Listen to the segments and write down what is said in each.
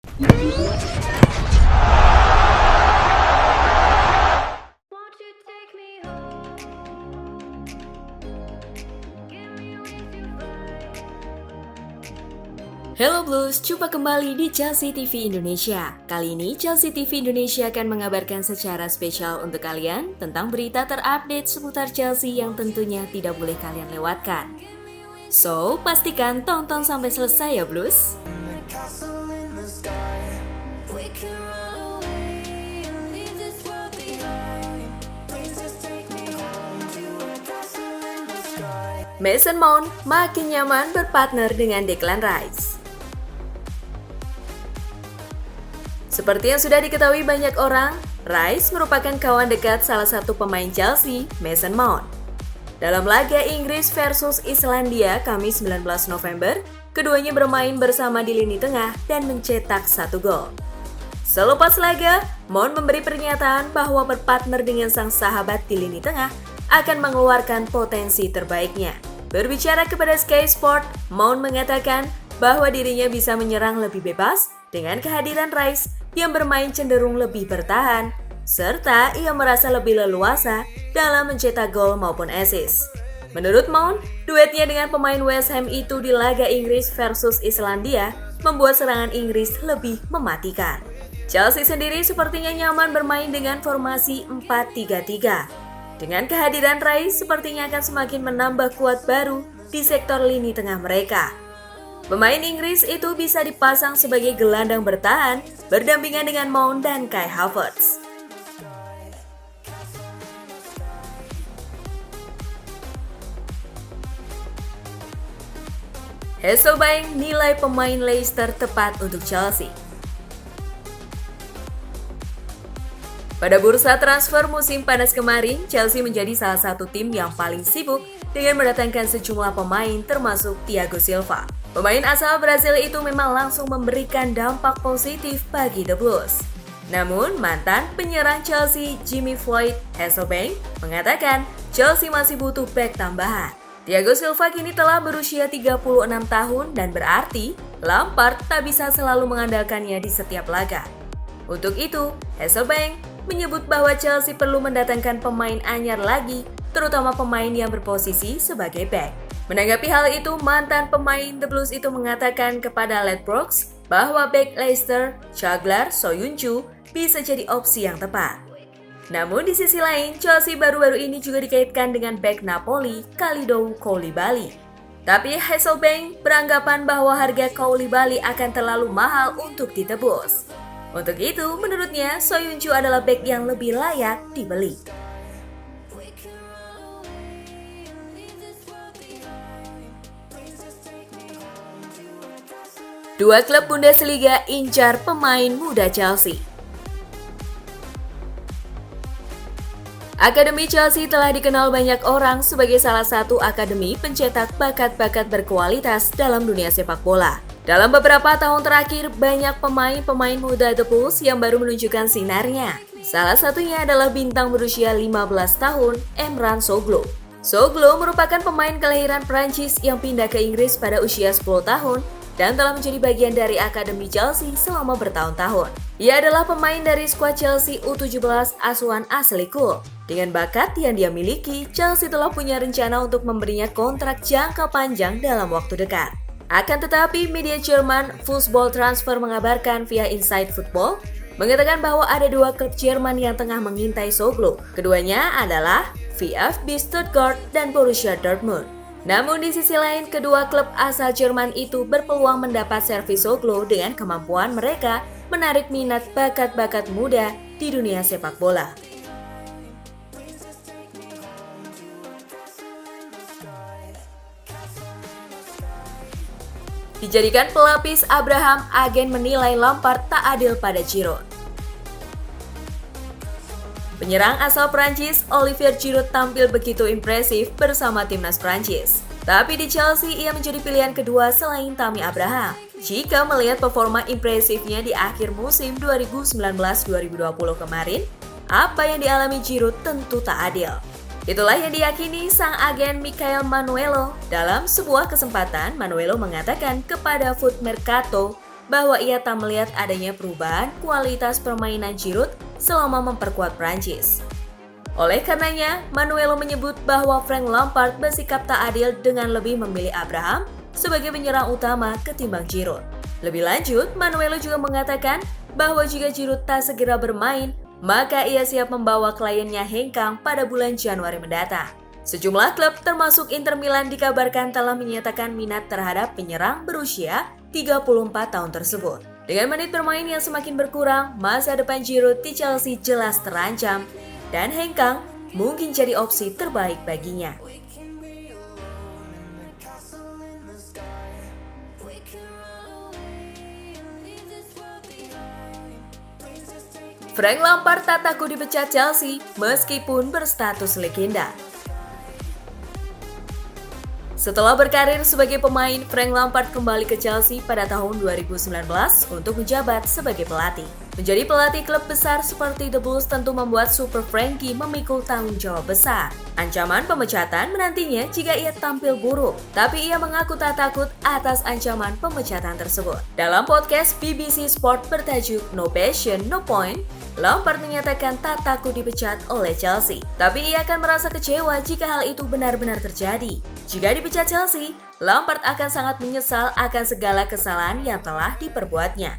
Won't you take me home? Give me with your flight. Halo Blues, jumpa kembali di Chelsea TV Indonesia. Kali ini Chelsea TV Indonesia akan mengabarkan secara spesial untuk kalian tentang berita terupdate seputar Chelsea yang tentunya tidak boleh kalian lewatkan. So, pastikan tonton sampai selesai ya Blues. Castle in the sky. We can run away and leave this world behind. Please just take me home to a castle in the sky. Mason Mount makin nyaman berpartner dengan Declan Rice. Seperti yang sudah diketahui banyak orang, Rice merupakan kawan dekat salah satu pemain Chelsea, Mason Mount. Dalam laga Inggris versus Islandia Kamis 19 November, keduanya bermain bersama di lini tengah dan mencetak 1 gol. Selepas laga, Mount memberi pernyataan bahwa berpartner dengan sang sahabat di lini tengah akan mengeluarkan potensi terbaiknya. Berbicara kepada Sky Sport, Mount mengatakan bahwa dirinya bisa menyerang lebih bebas dengan kehadiran Rice yang bermain cenderung lebih bertahan, serta ia merasa lebih leluasa dalam mencetak gol maupun assist. Menurut Mount, duetnya dengan pemain West Ham itu di laga Inggris versus Islandia membuat serangan Inggris lebih mematikan. Chelsea sendiri sepertinya nyaman bermain dengan formasi 4-3-3. Dengan kehadiran Rice sepertinya akan semakin menambah kuat baru di sektor lini tengah mereka. Pemain Inggris itu bisa dipasang sebagai gelandang bertahan berdampingan dengan Mount dan Kai Havertz. Hasselbaink nilai pemain Leicester tepat untuk Chelsea. Pada bursa transfer musim panas kemarin, Chelsea menjadi salah satu tim yang paling sibuk dengan mendatangkan sejumlah pemain termasuk Thiago Silva. Pemain asal Brasil itu memang langsung memberikan dampak positif bagi The Blues. Namun, mantan penyerang Chelsea Jimmy Floyd Hasselbaink mengatakan Chelsea masih butuh bek tambahan. Thiago Silva kini telah berusia 36 tahun dan berarti Lampard tak bisa selalu mengandalkannya di setiap laga. Untuk itu, Hasselbaink menyebut bahwa Chelsea perlu mendatangkan pemain anyar lagi, terutama pemain yang berposisi sebagai bek. Menanggapi hal itu, mantan pemain The Blues itu mengatakan kepada Ledbrokes bahwa bek Leicester, Caglar Soyuncu, bisa jadi opsi yang tepat. Namun di sisi lain, Chelsea baru-baru ini juga dikaitkan dengan bek Napoli, Kalidou Koulibaly. Tapi Hasselbaink beranggapan bahwa harga Koulibaly akan terlalu mahal untuk ditebus. Untuk itu, menurutnya Soyuncu adalah bek yang lebih layak dibeli. We can run away and leave this world behind. Please just take me home to a castle. Dua klub Bundesliga incar pemain muda Chelsea. Akademi Chelsea telah dikenal banyak orang sebagai salah satu akademi pencetak bakat-bakat berkualitas dalam dunia sepak bola. Dalam beberapa tahun terakhir, banyak pemain-pemain muda The Blues yang baru menunjukkan sinarnya. Salah satunya adalah bintang berusia 15 tahun, Emran Soglo. Soglo merupakan pemain kelahiran Prancis yang pindah ke Inggris pada usia 10 tahun dan telah menjadi bagian dari Akademi Chelsea selama bertahun-tahun. Ia adalah pemain dari skuad Chelsea U17 asuhan asli Hull. Dengan bakat yang dia miliki, Chelsea telah punya rencana untuk memberinya kontrak jangka panjang dalam waktu dekat. Akan tetapi, media Jerman Fußball Transfer mengabarkan via Inside Football mengatakan bahwa ada dua klub Jerman yang tengah mengintai Soglo. Keduanya adalah VfB Stuttgart dan Borussia Dortmund. Namun di sisi lain, kedua klub asal Jerman itu berpeluang mendapat servis Soglo dengan kemampuan mereka menarik minat bakat-bakat muda di dunia sepak bola. Dijadikan pelapis Abraham, agen menilai Lampard tak adil pada Giroud. Penyerang asal Prancis, Olivier Giroud tampil begitu impresif bersama timnas Prancis. Tapi di Chelsea ia menjadi pilihan kedua selain Tammy Abraham. Jika melihat performa impresifnya di akhir musim 2019-2020 kemarin, apa yang dialami Giroud tentu tak adil. Itulah yang diyakini sang agen Michael Manuelo. Dalam sebuah kesempatan, Manuelo mengatakan kepada Foot Mercato bahwa ia tak melihat adanya perubahan kualitas permainan Giroud selama memperkuat Prancis. Oleh karenanya, Manuelo menyebut bahwa Frank Lampard bersikap tak adil dengan lebih memilih Abraham sebagai penyerang utama ketimbang Giroud. Lebih lanjut, Manuelo juga mengatakan bahwa jika Giroud tak segera bermain, maka ia siap membawa kliennya hengkang pada bulan Januari mendatang. Sejumlah klub termasuk Inter Milan dikabarkan telah menyatakan minat terhadap penyerang berusia 34 tahun tersebut. Dengan menit bermain yang semakin berkurang, masa depan Giroud di Chelsea jelas terancam dan hengkang mungkin jadi opsi terbaik baginya. Frank Lampard tak takut dipecat Chelsea meskipun berstatus legenda. Setelah berkarir sebagai pemain, Frank Lampard kembali ke Chelsea pada tahun 2019 untuk menjabat sebagai pelatih. Menjadi pelatih klub besar seperti The Blues tentu membuat Super Frankie memikul tanggung jawab besar. Ancaman pemecatan menantinya jika ia tampil buruk, tapi ia mengaku tak takut atas ancaman pemecatan tersebut. Dalam podcast BBC Sport bertajuk No Passion, No Point, Lampard menyatakan tak takut dipecat oleh Chelsea, tapi ia akan merasa kecewa jika hal itu benar-benar terjadi. Jika dipecat Chelsea, Lampard akan sangat menyesal akan segala kesalahan yang telah diperbuatnya.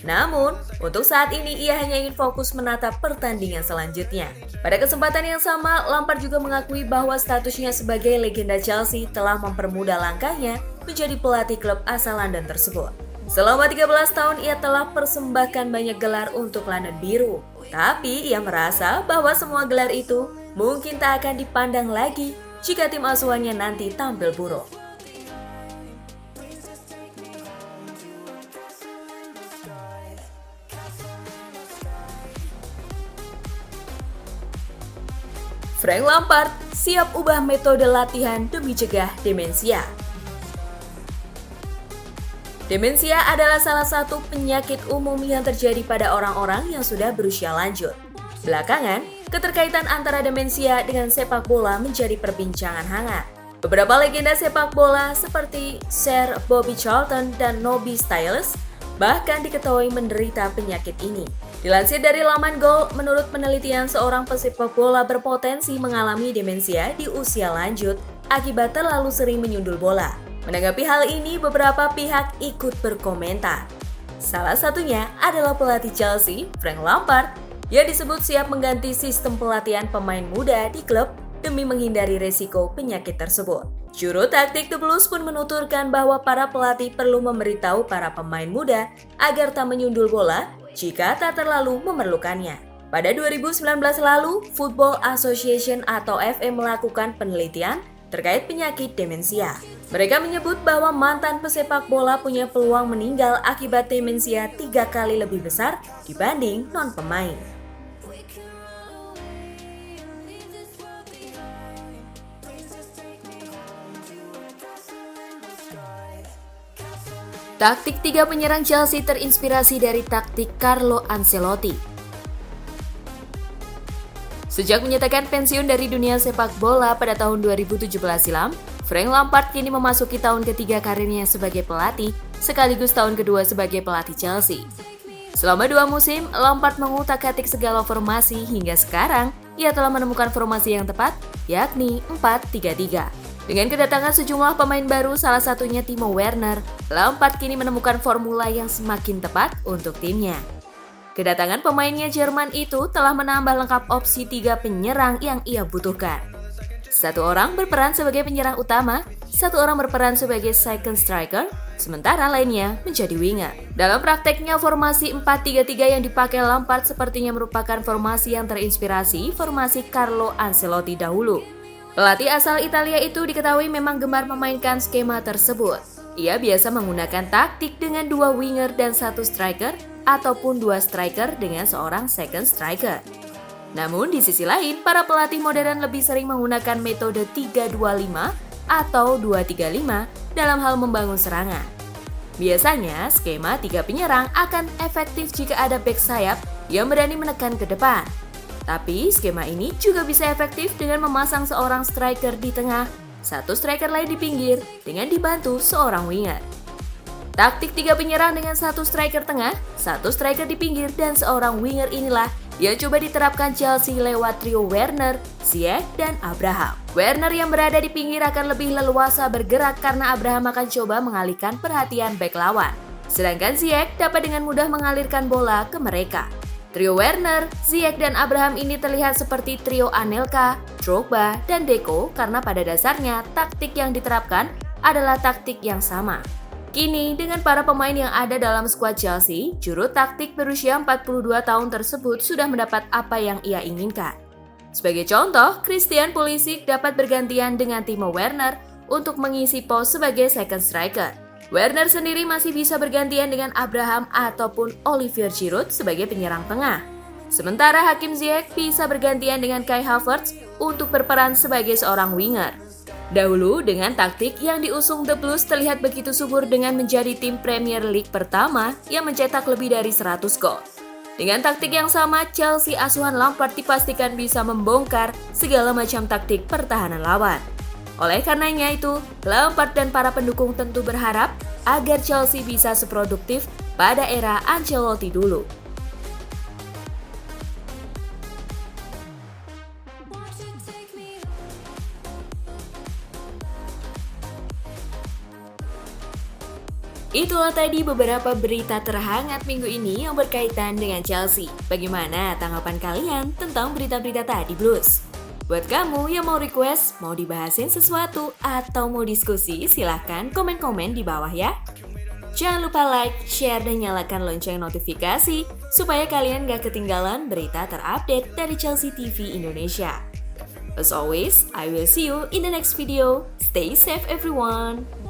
Namun, untuk saat ini ia hanya ingin fokus menatap pertandingan selanjutnya. Pada kesempatan yang sama, Lampard juga mengakui bahwa statusnya sebagai legenda Chelsea telah mempermudah langkahnya menjadi pelatih klub asal London tersebut. Selama 13 tahun ia telah persembahkan banyak gelar untuk London Biru. Tapi ia merasa bahwa semua gelar itu mungkin tak akan dipandang lagi jika tim asuhannya nanti tampil buruk. Frank Lampard siap ubah metode latihan demi cegah demensia. Demensia adalah salah satu penyakit umum yang terjadi pada orang-orang yang sudah berusia lanjut. Belakangan, keterkaitan antara demensia dengan sepak bola menjadi perbincangan hangat. Beberapa legenda sepak bola seperti Sir Bobby Charlton dan Nobby Stiles bahkan diketahui menderita penyakit ini. Dilansir dari laman Goal, menurut penelitian seorang pesepak bola berpotensi mengalami demensia di usia lanjut akibat terlalu sering menyundul bola. Menanggapi hal ini, beberapa pihak ikut berkomentar. Salah satunya adalah pelatih Chelsea, Frank Lampard, yang disebut siap mengganti sistem pelatihan pemain muda di klub demi menghindari resiko penyakit tersebut. Juru taktik The Blues pun menuturkan bahwa para pelatih perlu memberitahu para pemain muda agar tak menyundul bola jika tak terlalu memerlukannya. Pada 2019 lalu, Football Association atau FA melakukan penelitian terkait penyakit demensia. Mereka menyebut bahwa mantan pesepak bola punya peluang meninggal akibat demensia 3 kali lebih besar dibanding non-pemain. Taktik 3 penyerang Chelsea terinspirasi dari taktik Carlo Ancelotti. Sejak menyatakan pensiun dari dunia sepak bola pada tahun 2017 silam, Frank Lampard kini memasuki tahun ketiga karirnya sebagai pelatih, sekaligus tahun kedua sebagai pelatih Chelsea. Selama 2 musim, Lampard mengutak-atik segala formasi hingga sekarang ia telah menemukan formasi yang tepat, yakni 4-3-3. Dengan kedatangan sejumlah pemain baru, salah satunya Timo Werner, Lampard kini menemukan formula yang semakin tepat untuk timnya. Kedatangan pemainnya Jerman itu telah menambah lengkap opsi 3 penyerang yang ia butuhkan. 1 orang berperan sebagai penyerang utama, 1 orang berperan sebagai second striker, sementara lainnya menjadi winger. Dalam prakteknya, formasi 4-3-3 yang dipakai Lampard sepertinya merupakan formasi yang terinspirasi formasi Carlo Ancelotti dahulu. Pelatih asal Italia itu diketahui memang gemar memainkan skema tersebut. Ia biasa menggunakan taktik dengan 2 winger dan 1 striker, ataupun 2 striker dengan seorang second striker. Namun di sisi lain, para pelatih modern lebih sering menggunakan metode 3-2-5 atau 2-3-5 dalam hal membangun serangan. Biasanya, skema 3 penyerang akan efektif jika ada bek sayap yang berani menekan ke depan. Tapi skema ini juga bisa efektif dengan memasang seorang striker di tengah, 1 striker lain di pinggir dengan dibantu seorang winger. Taktik 3 penyerang dengan 1 striker tengah, 1 striker di pinggir, dan seorang winger inilah yang coba diterapkan Chelsea lewat trio Werner, Ziyech, dan Abraham. Werner yang berada di pinggir akan lebih leluasa bergerak karena Abraham akan coba mengalihkan perhatian bek lawan. Sedangkan Ziyech dapat dengan mudah mengalirkan bola ke mereka. Trio Werner, Ziyech, dan Abraham ini terlihat seperti trio Anelka, Drogba, dan Deco karena pada dasarnya taktik yang diterapkan adalah taktik yang sama. Kini, dengan para pemain yang ada dalam skuad Chelsea, juru taktik berusia 42 tahun tersebut sudah mendapat apa yang ia inginkan. Sebagai contoh, Christian Pulisic dapat bergantian dengan Timo Werner untuk mengisi pos sebagai second striker. Werner sendiri masih bisa bergantian dengan Abraham ataupun Olivier Giroud sebagai penyerang tengah. Sementara Hakim Ziyech bisa bergantian dengan Kai Havertz untuk berperan sebagai seorang winger. Dahulu, dengan taktik yang diusung The Blues terlihat begitu subur dengan menjadi tim Premier League pertama yang mencetak lebih dari 100 gol. Dengan taktik yang sama, Chelsea asuhan Lampard dipastikan bisa membongkar segala macam taktik pertahanan lawan. Oleh karenanya itu, Lampard dan para pendukung tentu berharap agar Chelsea bisa seproduktif pada era Ancelotti dulu. Won't you take me Itulah tadi beberapa berita terhangat minggu ini yang berkaitan dengan Chelsea. Bagaimana tanggapan kalian tentang berita-berita tadi, Blues? Buat kamu yang mau request, mau dibahasin sesuatu, atau mau diskusi, silahkan komen-komen di bawah ya. Jangan lupa like, share, dan nyalakan lonceng notifikasi supaya kalian gak ketinggalan berita terupdate dari Chelsea TV Indonesia. As always, I will see you in the next video. Stay safe everyone!